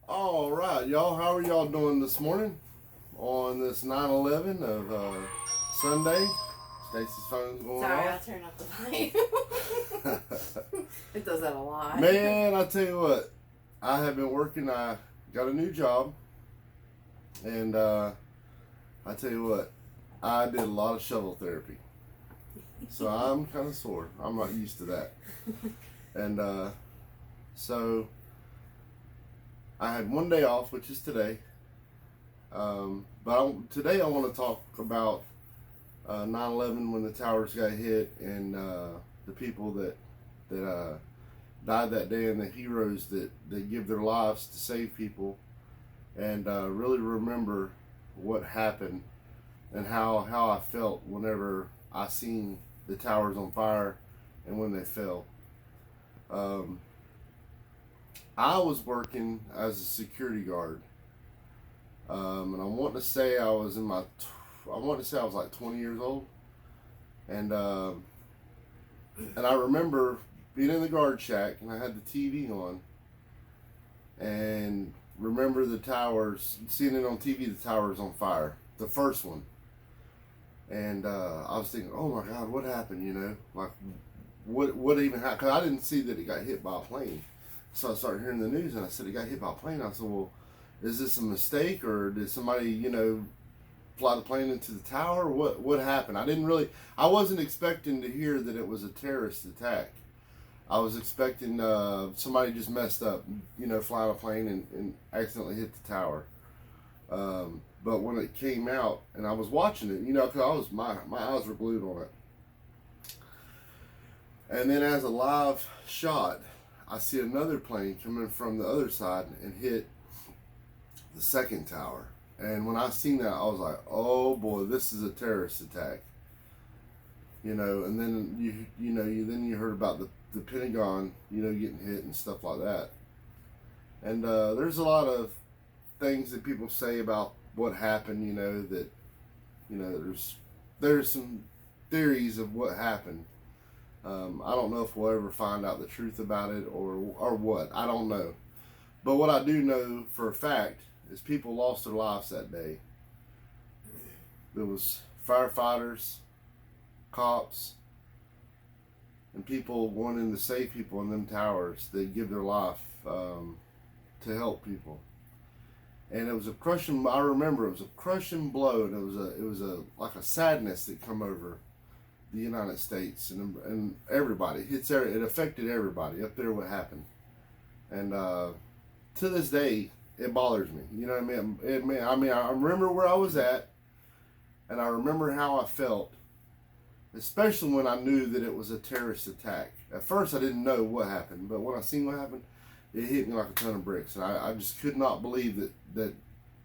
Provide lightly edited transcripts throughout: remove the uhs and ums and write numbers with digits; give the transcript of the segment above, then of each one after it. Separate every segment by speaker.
Speaker 1: All right, y'all. How are y'all doing this morning on this 9/11 of Sunday? Stacy's phone's going
Speaker 2: Sorry, I'll
Speaker 1: off.
Speaker 2: turn up the volume. It does that a lot.
Speaker 1: Man, I tell you what, I have been working. I got a new job, and I tell you what, I did a lot of shovel therapy, so I'm kind of sore. I'm not used to that, and so I had one day off, which is today. Today I want to talk about 9/11 when the towers got hit and the people that died that day and the heroes that give their lives to save people and really remember what happened and how I felt whenever I seen the towers on fire and when they fell. Um, I was working as a security guard, and I want to say I was like 20 years old, and I remember being in the guard shack, and I had the TV on, and remember the towers, seeing it on TV, the towers on fire, the first one, and I was thinking, oh my God, what happened? Like what even happened? Because I didn't see that it got hit by a plane, so I started hearing the news, and I said it got hit by a plane. I said, well, is this a mistake, or did somebody fly the plane into the tower? What happened? I wasn't expecting to hear that it was a terrorist attack. I was expecting somebody just messed up, flying a plane and accidentally hit the tower. But when it came out and I was watching it, because my eyes were glued on it. And then as a live shot, I see another plane coming from the other side and hit the second tower. And when I seen that, I was like, "Oh boy, this is a terrorist attack." And then you heard about the Pentagon, getting hit and stuff like that. And there's a lot of things that people say about what happened. There's some theories of what happened. I don't know if we'll ever find out the truth about it or what. I don't know. But what I do know for a fact is people lost their lives that day. There was firefighters, cops, and people wanting to save people in them towers. They give their life to help people. And it was a crushing. I remember it was a crushing blow, and it was a like a sadness that come over the United States and everybody. It affected everybody up there. What happened, and to this day, it bothers me. You know what I mean? I remember where I was at, and I remember how I felt, especially when I knew that it was a terrorist attack. At first, I didn't know what happened, but when I seen what happened, it hit me like a ton of bricks, and I just could not believe that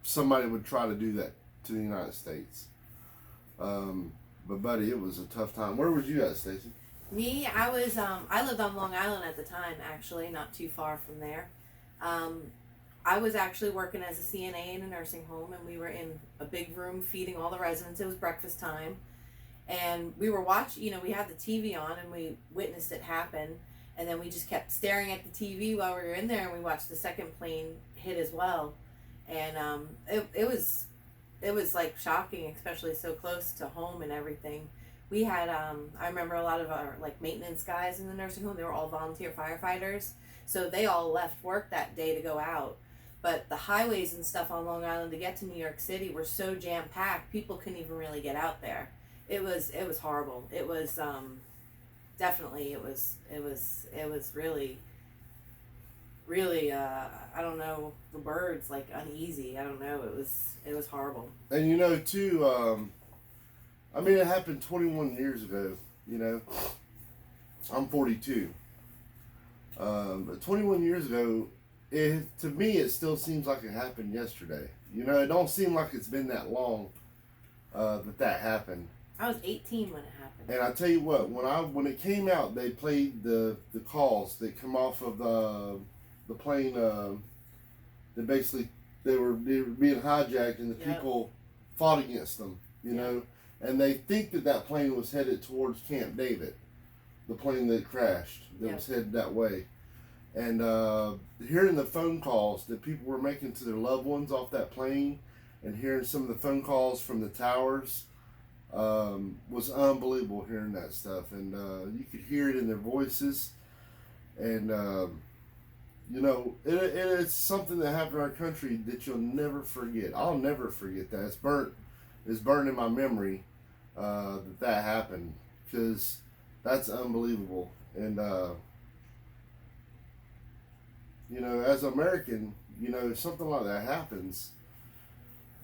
Speaker 1: somebody would try to do that to the United States. But buddy, it was a tough time. Where was you at, Stacy?
Speaker 2: Me, I was I lived on Long Island at the time, actually, not too far from there. I was actually working as a CNA in a nursing home, and we were in a big room feeding all the residents. It was breakfast time, and we were watching. We had the TV on, and we witnessed it happen. And then we just kept staring at the TV while we were in there, and we watched the second plane hit as well. And it was like shocking, especially so close to home and everything. We had I remember a lot of our like maintenance guys in the nursing home. They were all volunteer firefighters, so they all left work that day to go out. But the highways and stuff on Long Island to get to New York City were so jam packed, people couldn't even really get out there. It was horrible. It was definitely it was really I don't know the words, like uneasy. I don't know. It was horrible.
Speaker 1: And too, it happened 21 years ago. I'm 42. But 21 years ago, to me, it still seems like it happened yesterday. It don't seem like it's been that long that happened.
Speaker 2: I was 18 when it happened.
Speaker 1: And I tell you what, when it came out, they played the calls that come off of the plane. That basically they were being hijacked, and the people fought against them. And they think that plane was headed towards Camp David, the plane that crashed. That was headed that way. And hearing the phone calls that people were making to their loved ones off that plane, and hearing some of the phone calls from the towers, was unbelievable. Hearing that stuff, and you could hear it in their voices, and it's something that happened in our country that you'll never forget. I'll never forget that. It's burnt in my memory, that happened, because that's unbelievable. And as an American, if something like that happens,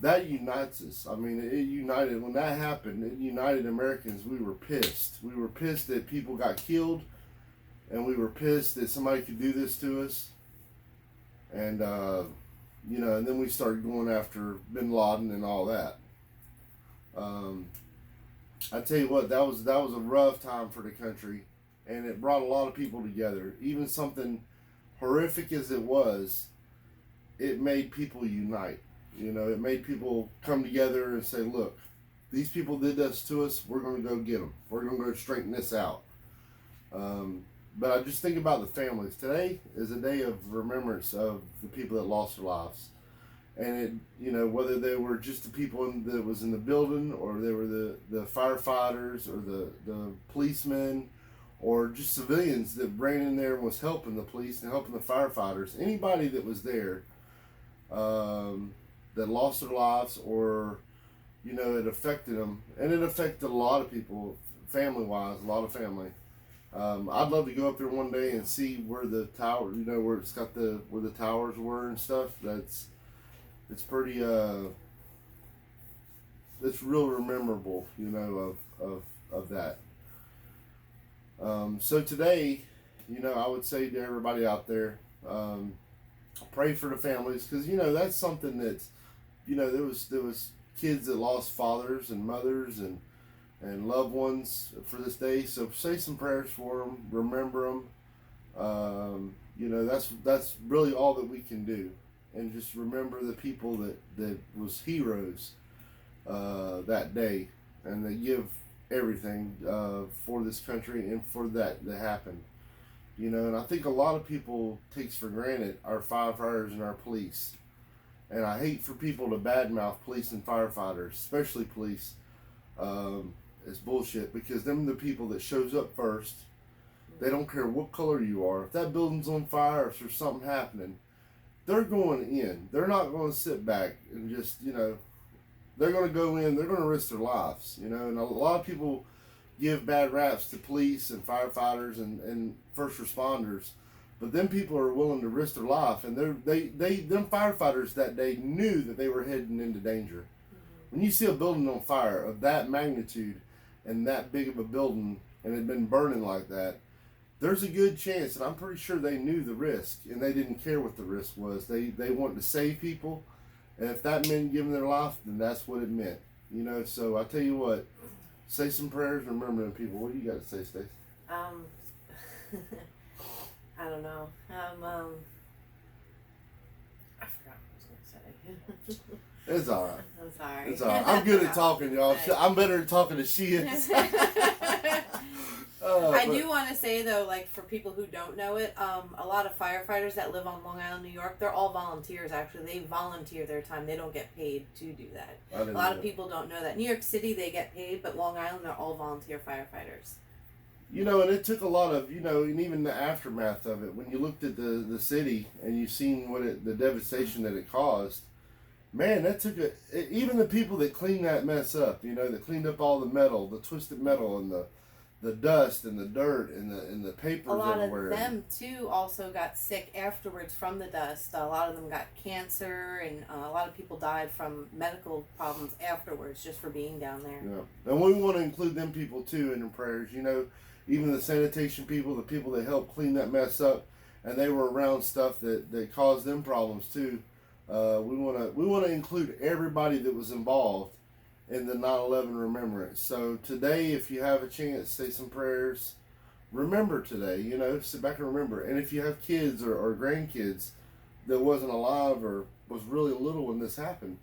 Speaker 1: that unites us. I mean, it united, when that happened, it united Americans. We were pissed. We were pissed that people got killed, and we were pissed that somebody could do this to us. And, and then we started going after Bin Laden and all that. I tell you what, that was a rough time for the country, and it brought a lot of people together. Even something horrific as it was, it made people unite. It made people come together and say, look, these people did this to us. We're going to go get them. We're going to go straighten this out. But I just think about the families. Today is a day of remembrance of the people that lost their lives. And whether they were just the people that was in the building, or they were the firefighters, or the policemen, or just civilians that ran in there and was helping the police and helping the firefighters. Anybody that was there, that lost their lives, or it affected them, and it affected a lot of people, family-wise, a lot of family. I'd love to go up there one day and see where the tower, where it's got where the towers were and stuff. It's pretty, it's real memorable, of that. So today, I would say to everybody out there, pray for the families, because that's something that's, there was kids that lost fathers and mothers and loved ones for this day. So say some prayers for them, remember them. That's really all that we can do, and just remember the people that was heroes that day, and they give everything for this country and for that happened. And I think a lot of people takes for granted our firefighters and our police. And I hate for people to badmouth police and firefighters, especially police. It's bullshit, because them the people that shows up first. They don't care what color you are. If that building's on fire, if there's something happening, they're going in. They're not going to sit back and just, they're going to go in. They're going to risk their lives, And a lot of people give bad raps to police and firefighters and first responders, but then people are willing to risk their life, and them firefighters that day knew that they were heading into danger. Mm-hmm. When you see a building on fire of that magnitude and that big of a building, and it had been burning like that, there's a good chance, and I'm pretty sure they knew the risk, and they didn't care what the risk was. They wanted to save people, and if that meant giving their life, then that's what it meant. So I tell you what, say some prayers, remember them people. What do you got to say, Stacey?
Speaker 2: I don't know. I forgot what I was going to say.
Speaker 1: It's all right.
Speaker 2: I'm sorry.
Speaker 1: It's all right. I'm good at talking, y'all. I'm better at talking than she is.
Speaker 2: I do want to say, though, like, for people who don't know it, a lot of firefighters that live on Long Island, New York, they're all volunteers, actually. They volunteer their time. They don't get paid to do that. A lot of people don't know that. New York City, they get paid, but Long Island, they're all volunteer firefighters.
Speaker 1: And it took a lot of, and even the aftermath of it, when you looked at the city and you seen the devastation that it caused, man, that took even the people that cleaned that mess up, that cleaned up all the metal, the twisted metal, and the dust and the dirt and the papers everywhere.
Speaker 2: A lot of them too also got sick afterwards from the dust. A lot of them got cancer, and a lot of people died from medical problems afterwards just for being down there.
Speaker 1: Yeah, and we want to include them people too in the prayers. Even the sanitation people, the people that helped clean that mess up, and they were around stuff that caused them problems too. We want to include everybody that was involved in the 9/11 remembrance. So today, if you have a chance, say some prayers. Remember today, sit back and remember. And if you have kids or grandkids that wasn't alive or was really little when this happened,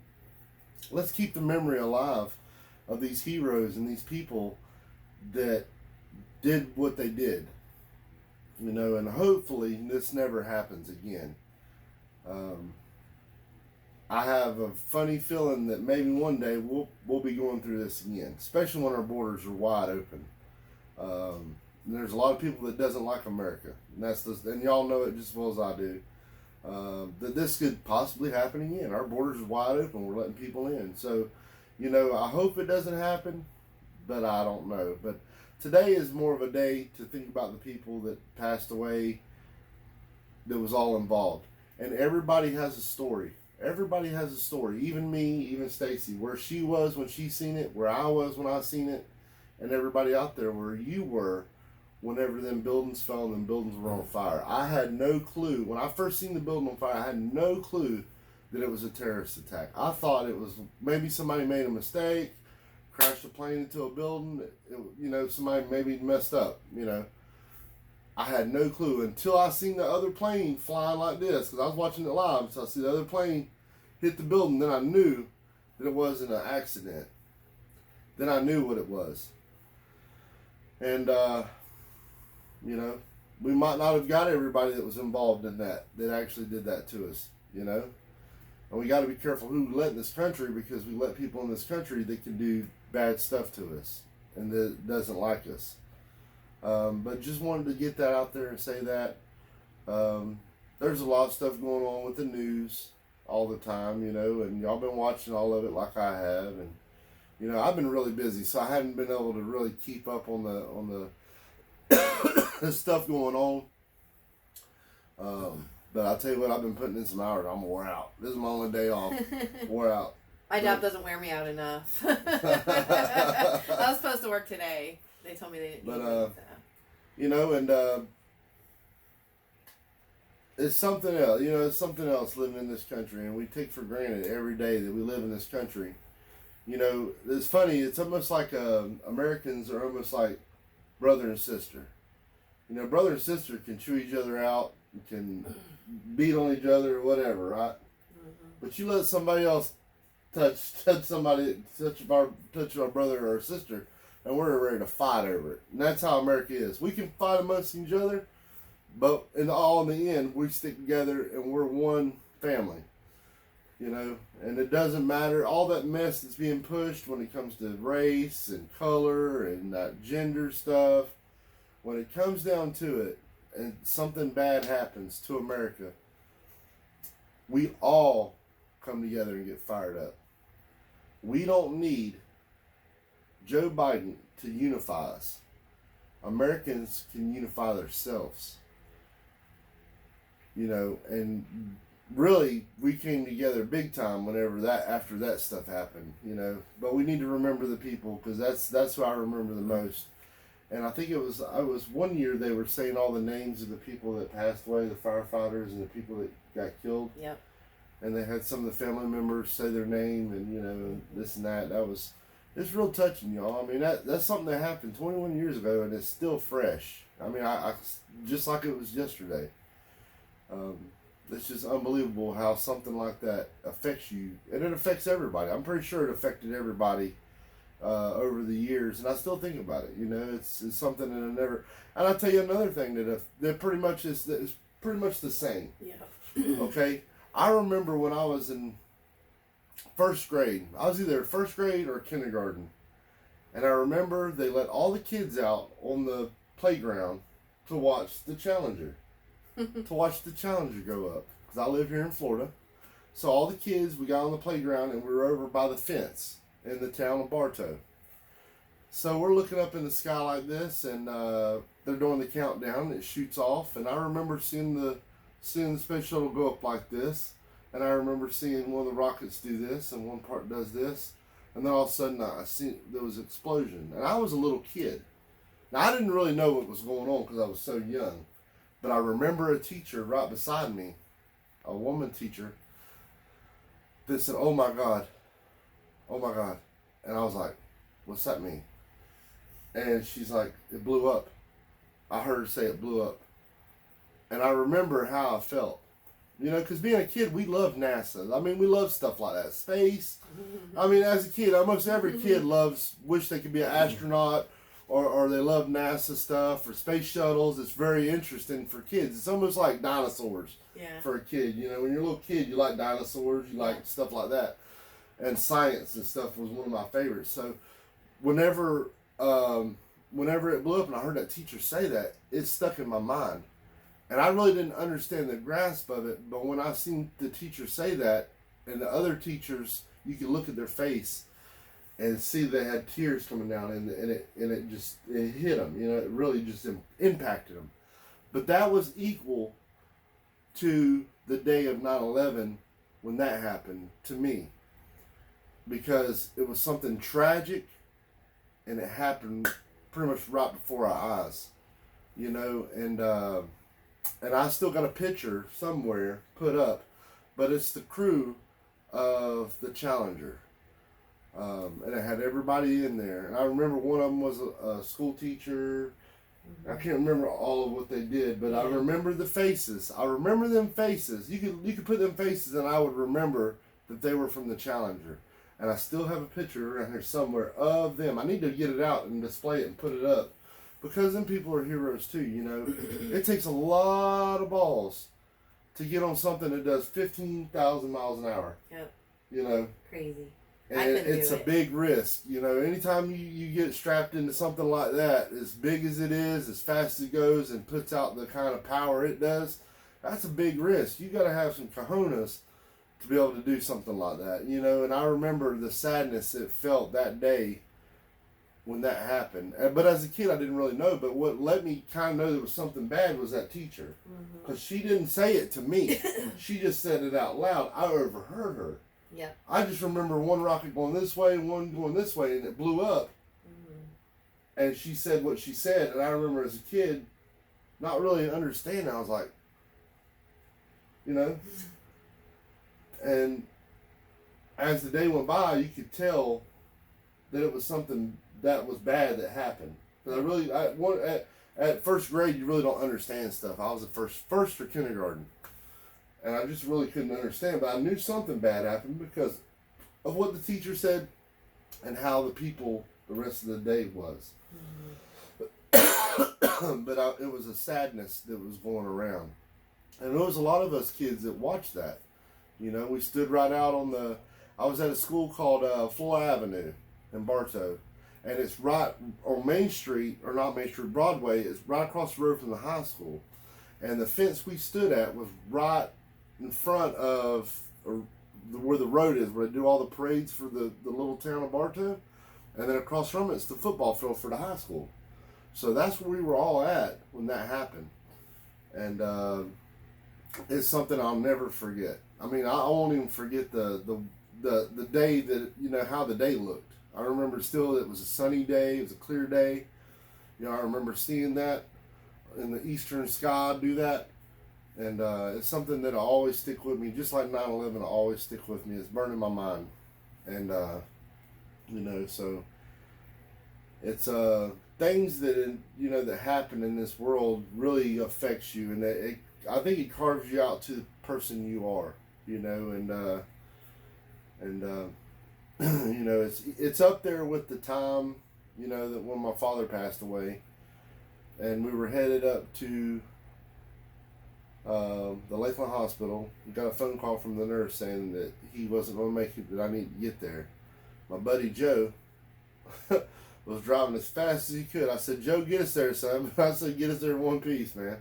Speaker 1: let's keep the memory alive of these heroes and these people that did what they did. and hopefully this never happens again. I have a funny feeling that maybe one day we'll be going through this again, especially when our borders are wide open. And there's a lot of people that doesn't like America, and y'all know it just as well as I do. That this could possibly happen again. Our borders are wide open. We're letting people in. So, I hope it doesn't happen, but I don't know. But today is more of a day to think about the people that passed away, that was all involved. And everybody has a story. Everybody has a story. Even me, even Stacy, where she was when she seen it, where I was when I seen it, and everybody out there where you were whenever them buildings fell and them buildings were on fire. I had no clue. When I first seen the building on fire, I had no clue that it was a terrorist attack. I thought it was maybe somebody made a mistake, crashed a plane into a building, somebody maybe messed up, I had no clue until I seen the other plane flying like this, because I was watching it live, so I see the other plane hit the building, then I knew that it wasn't an accident. Then I knew what it was. And, we might not have got everybody that was involved in that actually did that to us, And we got to be careful who we let in this country, because we let people in this country that can do bad stuff to us and that doesn't like us. But just wanted to get that out there and say that. There's a lot of stuff going on with the news all the time, and y'all been watching all of it like I have. And, I've been really busy, so I haven't been able to really keep up on the the stuff going on. But I'll tell you what, I've been putting in some hours. I'm wore out. This is my only day off. Wore out.
Speaker 2: My job doesn't wear me out enough. I was supposed to work today. They told me they didn't need me.
Speaker 1: And it's something else. It's something else living in this country, and we take for granted every day that we live in this country. It's funny. It's almost like Americans are almost like brother and sister. Brother and sister can chew each other out, can beat on each other or whatever, right? Mm-hmm. But you let somebody else touch our brother or sister, and we're ready to fight over it. And that's how America is. We can fight amongst each other, but in the end, we stick together and we're one family. And it doesn't matter all that mess that's being pushed when it comes to race and color and that gender stuff. When it comes down to it, and something bad happens to America, we all come together and get fired up. We don't need Joe Biden to unify us. Americans can unify themselves. And really, we came together big time after that stuff happened, But we need to remember the people, because that's who I remember the most. And I think it was 1 year they were saying all the names of the people that passed away, the firefighters and the people that got killed.
Speaker 2: Yep.
Speaker 1: And they had some of the family members say their name and this and that. It's real touching, y'all. I mean, that's something that happened 21 years ago, and it's still fresh. I mean, I just like it was yesterday. It's just unbelievable how something like that affects you, and it affects everybody. I'm pretty sure it affected everybody over the years, and I still think about it. It's something that I never. And I'll tell you another thing that pretty much is pretty much the same.
Speaker 2: Yeah.
Speaker 1: Okay, I remember when I was in first grade. I was either first grade or kindergarten, and I remember they let all the kids out on the playground to watch the Challenger. To watch the Challenger go up, because I live here in Florida. So all the kids, we got on the playground, and we were over by the fence in the town of Bartow. So we're looking up in the sky like this, and they're doing the countdown. It shoots off, and I remember seeing the space shuttle go up like this, and I remember seeing one of the rockets do this, and one part does this, and then all of a sudden I see there was an explosion, and I was a little kid. Now I didn't really know what was going on because I was so young, but I remember a teacher right beside me, a woman teacher, that said, "Oh my God, oh my God," and I was like, "What's that mean?" And she's like, "It blew up." I heard her say it blew up. And I remember how I felt. Because being a kid, we love NASA. I mean, we love stuff like that. Space. I mean, as a kid, almost every kid wish they could be an astronaut or they love NASA stuff or space shuttles. It's very interesting for kids. It's almost like dinosaurs for a kid. You know, when you're a little kid, you like dinosaurs, you like stuff like that. And science and stuff was one of my favorites. So whenever it blew up and I heard that teacher say that, it stuck in my mind. And I really didn't understand the grasp of it, but when I seen the teacher say that, and the other teachers, you could look at their face and see they had tears coming down, and it hit them. You know, it really just impacted them. But that was equal to the day of 9/11 when that happened to me, because it was something tragic, and it happened pretty much right before our eyes. You know, and I still got a picture somewhere put up, but it's the crew of the Challenger. And it had everybody in there. And I remember one of them was a school teacher. I can't remember all of what they did, but I remember the faces. I remember them faces. You could put them faces and I would remember that they were from the Challenger. And I still have a picture around here somewhere of them. I need to get it out and display it and put it up, because them people are heroes too, you know. It takes a lot of balls to get on something that does 15,000 miles an hour.
Speaker 2: Yep.
Speaker 1: You know.
Speaker 2: Crazy.
Speaker 1: And it's a big risk. You know, anytime you get strapped into something like that, as big as it is, as fast as it goes, and puts out the kind of power it does, that's a big risk. You got to have some cojones to be able to do something like that. You know, and I remember the sadness it felt that day when that happened. But as a kid, I didn't really know. But what let me kind of know there was something bad was that teacher. Because she didn't say it to me. She just said it out loud. I overheard her.
Speaker 2: Yeah.
Speaker 1: I just remember one rocket going this way and one going this way, and it blew up. And she said what she said. And I remember as a kid not really understanding. I was like, you know. And as the day went by, you could tell that it was something that was bad that happened. At first grade, you really don't understand stuff. I was at first or kindergarten, and I just really couldn't understand. But I knew something bad happened because of what the teacher said and how the people the rest of the day was. But it was a sadness that was going around, and there was a lot of us kids that watched that. You know, we stood right out on I was at a school called Full Avenue in Bartow. And it's right on Main Street, or not Main Street, Broadway. It's right across the road from the high school. And the fence we stood at was right in front of where the road is, where they do all the parades for the little town of Bartow. And then across from it's the football field for the high school. So that's where we were all at when that happened. And it's something I'll never forget. I mean, I won't even forget the day that, you know, how the day looked. I remember still it was a sunny day, it was a clear day. You know, I remember seeing that in the eastern sky do that. And it's something that'll always stick with me, just like 9/11 will always stick with me. It's burned in my mind. And, you know, so it's things that, you know, that happen in this world really affects you. And I think it carves you out to the person you are, you know, and you know, it's up there with the time, you know, that when my father passed away, and we were headed up to the Lakeland Hospital. We got a phone call from the nurse saying that he wasn't going to make it, that I need to get there. My buddy Joe was driving as fast as he could. I said, Joe, get us there, son. I said, get us there in one piece, man.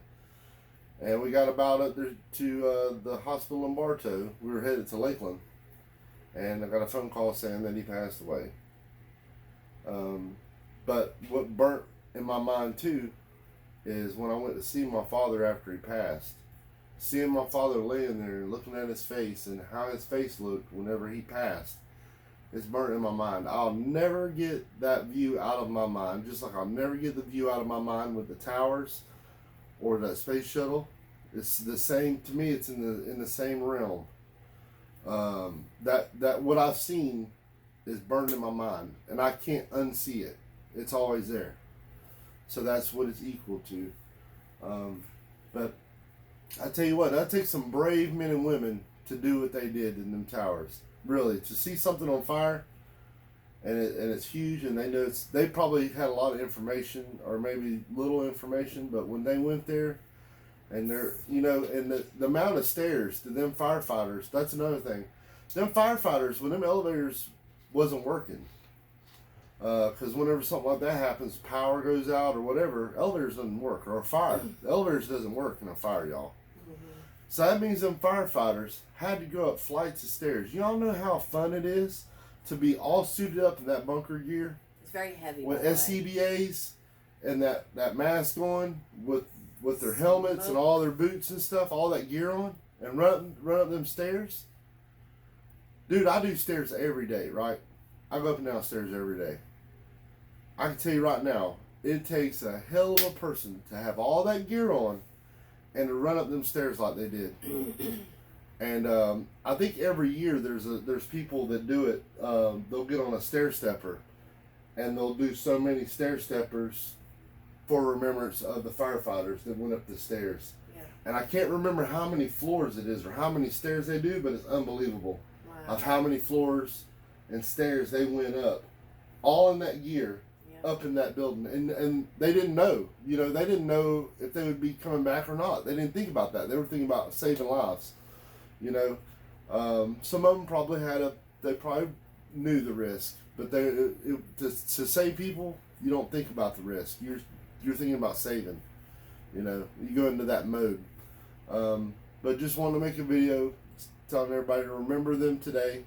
Speaker 1: And we got about up there to the hospital in Bartow. We were headed to Lakeland. And I got a phone call saying that he passed away. But what burnt in my mind too is when I went to see my father after he passed. Seeing my father laying there and looking at his face and how his face looked whenever he passed. It's burnt in my mind. I'll never get that view out of my mind. Just like I'll never get the view out of my mind with the towers or that space shuttle. It's the same to me. It's in the same realm. That what I've seen is burned in my mind, and I can't unsee it. It's always there. So that's what it's equal to. But I tell you what, that takes some brave men and women to do what they did in them towers. Really, to see something on fire, and it's huge, and they probably had a lot of information or maybe little information, but when they went there, and they're and the amount of stairs to them firefighters, that's another thing. Them firefighters, when them elevators wasn't working, because whenever something like that happens, power goes out or whatever, elevators doesn't work, or a fire, the elevators doesn't work in a fire, y'all. So that means them firefighters had to go up flights of stairs. Y'all know how fun it is to be all suited up in that bunker gear
Speaker 2: It's very heavy.
Speaker 1: with SCBAs and that mask on with their helmets and all their boots and stuff, all that gear on, and run up them stairs. Dude, I do stairs every day, right? I go up and down stairs every day. I can tell you right now, it takes a hell of a person to have all that gear on and to run up them stairs like they did. And I think every year there's people that do it. They'll get on a stair stepper, and they'll do so many stair steppers for remembrance of the firefighters that went up the stairs.
Speaker 2: Yeah.
Speaker 1: And I can't remember how many floors it is or how many stairs they do, but it's unbelievable of how many floors and stairs they went up, all in that gear, up in that building. And they didn't know, they didn't know if they would be coming back or not. They didn't think about that. They were thinking about saving lives. Some of them probably they probably knew the risk, but to save people, you don't think about the risk. You're thinking about saving. You go into that mode. But just wanted to make a video telling everybody to remember them today,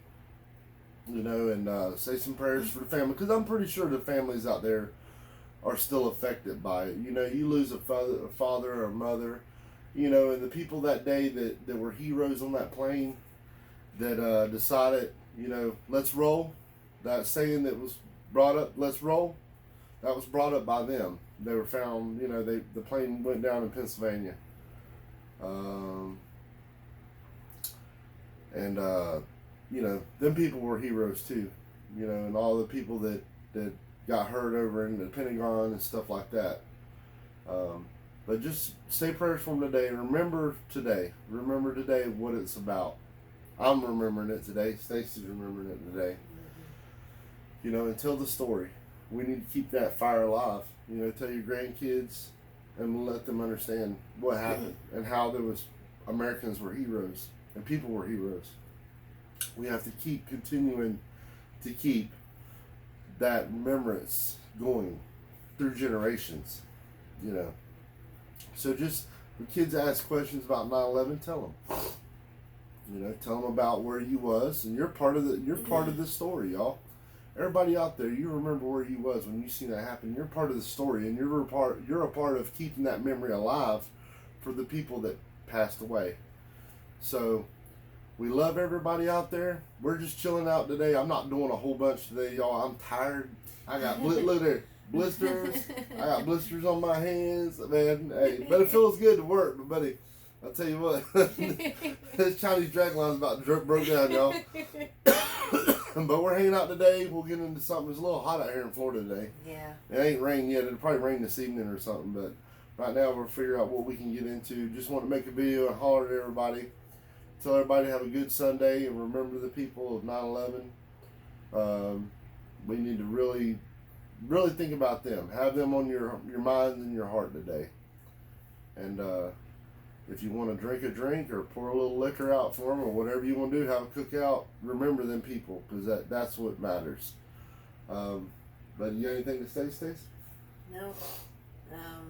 Speaker 1: and say some prayers for the family, because I'm pretty sure the families out there are still affected by it. You lose a father or a mother, and the people that day that were heroes on that plane that decided, let's roll. That saying that was brought up, let's roll, that was brought up by them. They were found, the plane went down in Pennsylvania. Them people were heroes too, and all the people that got hurt over in the Pentagon and stuff like that. But just say prayers for them today. Remember today what it's about. I'm remembering it today. Stacy's remembering it today. And tell the story. We need to keep that fire alive. Tell your grandkids and let them understand what happened and how Americans were heroes and people were heroes. We have to keep continuing to keep that remembrance going through generations, So just when kids ask questions about 9/11, tell them. Tell them about where you was, and you're part of the story, y'all. Everybody out there, you remember where you was when you seen that happen. You're part of the story, and you're a part of keeping that memory alive for the people that passed away. So we love everybody out there. We're just chilling out today. I'm not doing a whole bunch today, y'all. I'm tired. I got look there, blisters. I got blisters on my hands, man. Hey, but it feels good to work, but buddy, I'll tell you what, this Chinese drag line's about to broke down, y'all. But we're hanging out today. We'll get into something. It's a little hot out here in Florida today.
Speaker 2: Yeah.
Speaker 1: It ain't rain yet. It'll probably rain this evening or something. But right now we'll figure out what we can get into. Just want to make a video and holler at everybody. Tell everybody to have a good Sunday and remember the people of 9/11. We need to really, really think about them. Have them on your mind and your heart today. And if you want to drink a drink or pour a little liquor out for them or whatever you want to do, have a cookout, remember them people, because that's what matters. But you got anything to say, Stace?
Speaker 2: No. No.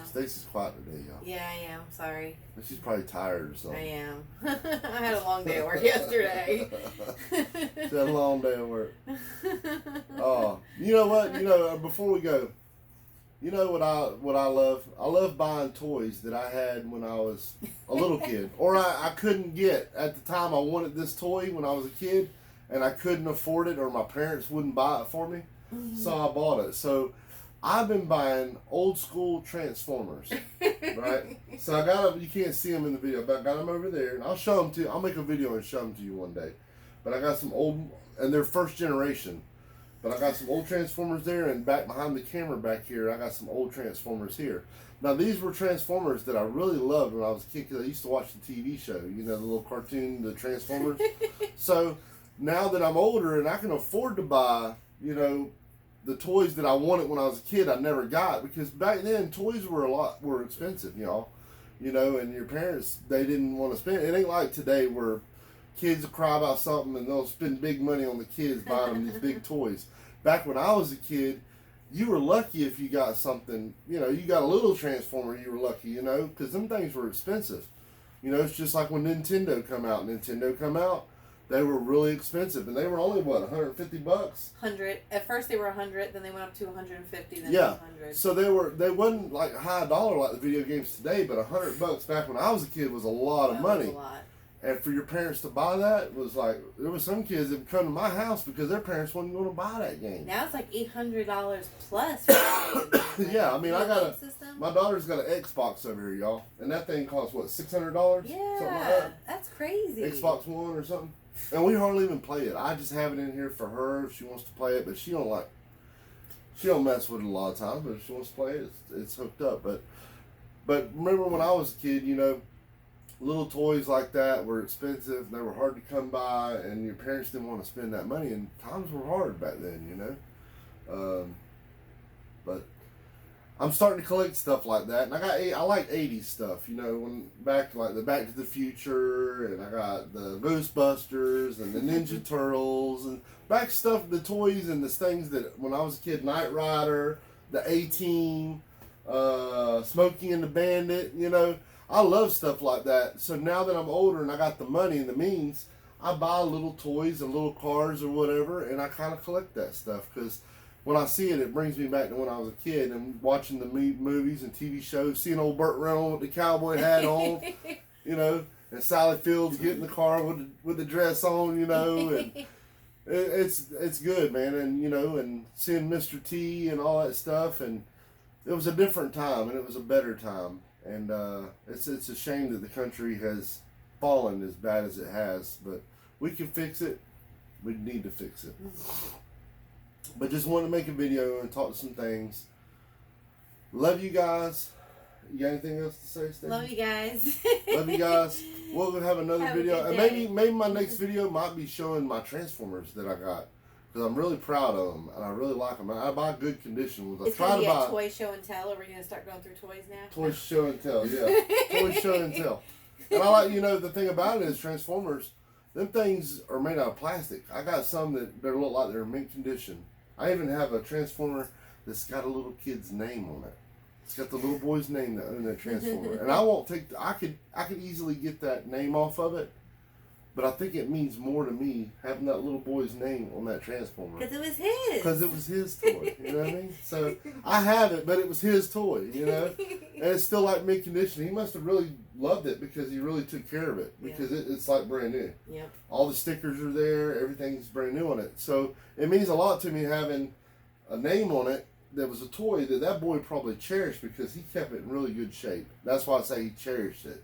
Speaker 1: Stacy's quiet today, y'all.
Speaker 2: Yeah, I am. Sorry.
Speaker 1: She's probably tired or something.
Speaker 2: I am. I had a long day at work yesterday.
Speaker 1: She had a long day at work. Oh, you know what? Before we go, you know what I love? I love buying toys that I had when I was a little kid, or I couldn't get at the time. I wanted this toy when I was a kid, and I couldn't afford it, or my parents wouldn't buy it for me, so I bought it. So I've been buying old school Transformers, right? So I got them. You can't see them in the video, but I got them over there, and I'll show them to you. I'll make a video and show them to you one day. But I got some old, and they're first generation. But I got some old Transformers there, and back behind the camera back here, I got some old Transformers here. Now, these were Transformers that I really loved when I was a kid, because I used to watch the TV show, the little cartoon, the Transformers. So now that I'm older and I can afford to buy, you know, the toys that I wanted when I was a kid, I never got, because back then toys were expensive, y'all. You know, and your parents, they didn't want to spend. It ain't like today where kids will cry about something and they'll spend big money on the kids buying them these big toys. Back when I was a kid, you were lucky if you got something. You know, you got a little Transformer, you were lucky. You know, because them things were expensive. You know, it's just like when Nintendo come out. They were really expensive, and they were only what, $150?
Speaker 2: 100. At first they were 100, then they went up to 150, then
Speaker 1: Yeah.
Speaker 2: 200.
Speaker 1: So they wasn't like high dollar like the video games today, but $100 back when I was a kid was a lot of money.
Speaker 2: Was a lot.
Speaker 1: And for your parents to buy that was like, there was some kids that would come to my house because their parents wasn't going to buy that game.
Speaker 2: Now it's like $800 plus. For
Speaker 1: Yeah, I mean,
Speaker 2: system.
Speaker 1: my daughter's got an Xbox over here, y'all, and that thing costs what, $600?
Speaker 2: Yeah,
Speaker 1: something like that.
Speaker 2: That's crazy.
Speaker 1: Xbox One or something. And we hardly even play it. I just have it in here for her if she wants to play it, but she don't mess with it a lot of times. But if she wants to play it, it's hooked up. But remember when I was a kid, you know, little toys like that were expensive. They were hard to come by, and your parents didn't want to spend that money. And times were hard back then, you know. But I'm starting to collect stuff like that, and I like '80s stuff. You know, when back like the Back to the Future, and I got the Ghostbusters and the Ninja Turtles and back stuff, the toys and the things that when I was a kid, Knight Rider, the A-Team, Smokey and the Bandit. You know, I love stuff like that. So now that I'm older and I got the money and the means, I buy little toys and little cars or whatever, and I kind of collect that stuff because when I see it, it brings me back to when I was a kid and watching the movies and TV shows, seeing old Burt Reynolds with the cowboy hat on, you know, and Sally Fields getting the car with the dress on, you know, and it's good, man, and you know, and seeing Mr. T and all that stuff, and it was a different time and it was a better time, and it's a shame that the country has fallen as bad as it has, but we can fix it. We need to fix it. But just wanted to make a video and talk to some things. Love you guys. You got anything else to say, Stacey?
Speaker 2: Love you guys.
Speaker 1: Love you guys. We'll have another
Speaker 2: Have a
Speaker 1: video.
Speaker 2: good
Speaker 1: And
Speaker 2: day.
Speaker 1: maybe my next video might be showing my Transformers that I got. Because I'm really proud of them. And I really like them. And I buy good condition ones. I
Speaker 2: It's
Speaker 1: try
Speaker 2: going
Speaker 1: to
Speaker 2: to be
Speaker 1: buy
Speaker 2: a toy show and tell, or we're going to start going through toys now?
Speaker 1: toy show and tell. Yeah. Toy show and tell. And I like, you know, the thing about it is Transformers, them things are made out of plastic. I got some that look like they're in mint condition. I even have a Transformer that's got a little kid's name on it. It's got the little boy's name that owned that Transformer. And I won't take, I could easily get that name off of it, but I think it means more to me having that little boy's name on that Transformer.
Speaker 2: Because it was his.
Speaker 1: Because it was his toy, you know what I mean? So I have it, but it was his toy, you know? And it's still like mint condition. He must have really loved it because he really took care of it, because it's like brand new.
Speaker 2: Yep.
Speaker 1: All the stickers are there, everything's brand new on it. So it means a lot to me having a name on it that was a toy that boy probably cherished because he kept it in really good shape. That's why I say he cherished it.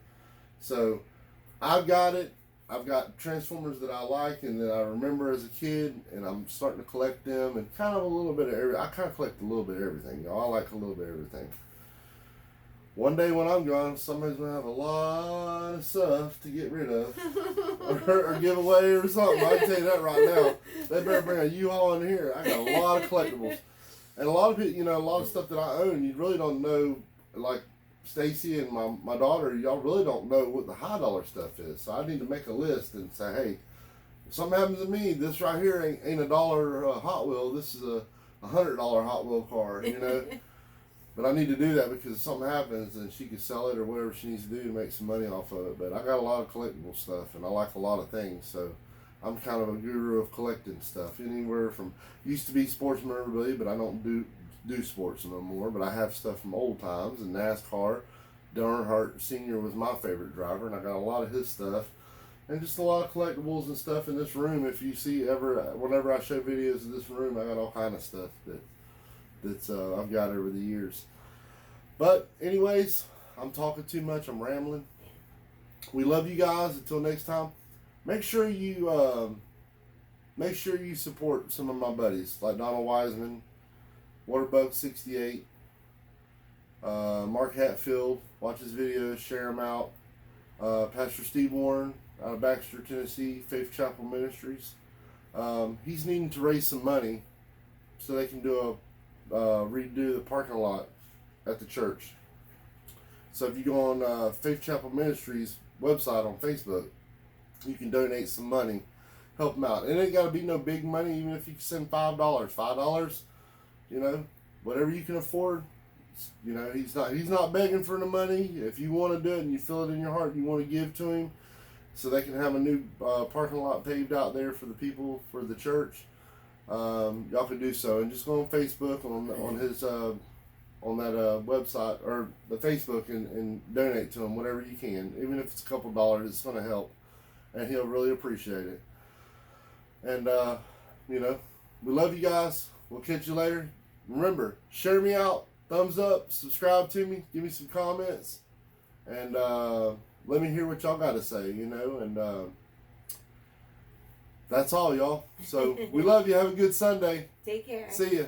Speaker 1: So I've got it. I've got Transformers that I like and that I remember as a kid, and I'm starting to collect them and kind of a little bit of everything. I kind of collect a little bit of everything, y'all. I like a little bit of everything. One day when I'm gone, somebody's going to have a lot of stuff to get rid of or give away or something. I can tell you that right now. They better bring a U-Haul in here. I got a lot of collectibles. And a lot of people, you know, a lot of stuff that I own, you really don't know, like Stacy and my daughter, y'all really don't know what the high dollar stuff is. So I need to make a list and say, hey, if something happens to me, this right here ain't $1 Hot Wheel. This is a $100 Hot Wheel car, you know. But I need to do that because if something happens, then she can sell it or whatever she needs to do to make some money off of it. But I got a lot of collectible stuff, and I like a lot of things. So I'm kind of a guru of collecting stuff. Anywhere from, used to be sports memorabilia, but I don't do sports no more. But I have stuff from old times and NASCAR. Dale Earnhardt Sr. was my favorite driver, and I got a lot of his stuff. And just a lot of collectibles and stuff in this room. If you see whenever I show videos of this room, I got all kind of stuff that's I've got over the years. But anyways, I'm talking too much. I'm rambling. We love you guys. Until next time, make sure you support some of my buddies like Donald Wiseman, Waterbug68, Mark Hatfield. Watch his videos, share them out. Pastor Steve Warren out of Baxter, Tennessee, Faith Chapel Ministries. He's needing to raise some money so they can do redo the parking lot at the church. So if you go on Faith Chapel Ministries website on Facebook, you can donate some money, help him out. It ain't got to be no big money, even if you can send $5, whatever you can afford. He's not begging for the money. If you want to do it and you feel it in your heart, you want to give to him, so they can have a new parking lot paved out there for the people for the church. Y'all can do so, and just go on Facebook on his on that website or the Facebook and donate to him whatever you can, even if it's a couple dollars. It's going to help, and he'll really appreciate it. And we love you guys. We'll catch you later. Remember, share me out, thumbs up, subscribe to me, give me some comments, and let me hear what y'all got to say. And that's all, y'all. So we love you. Have a good Sunday.
Speaker 2: Take care.
Speaker 1: See ya.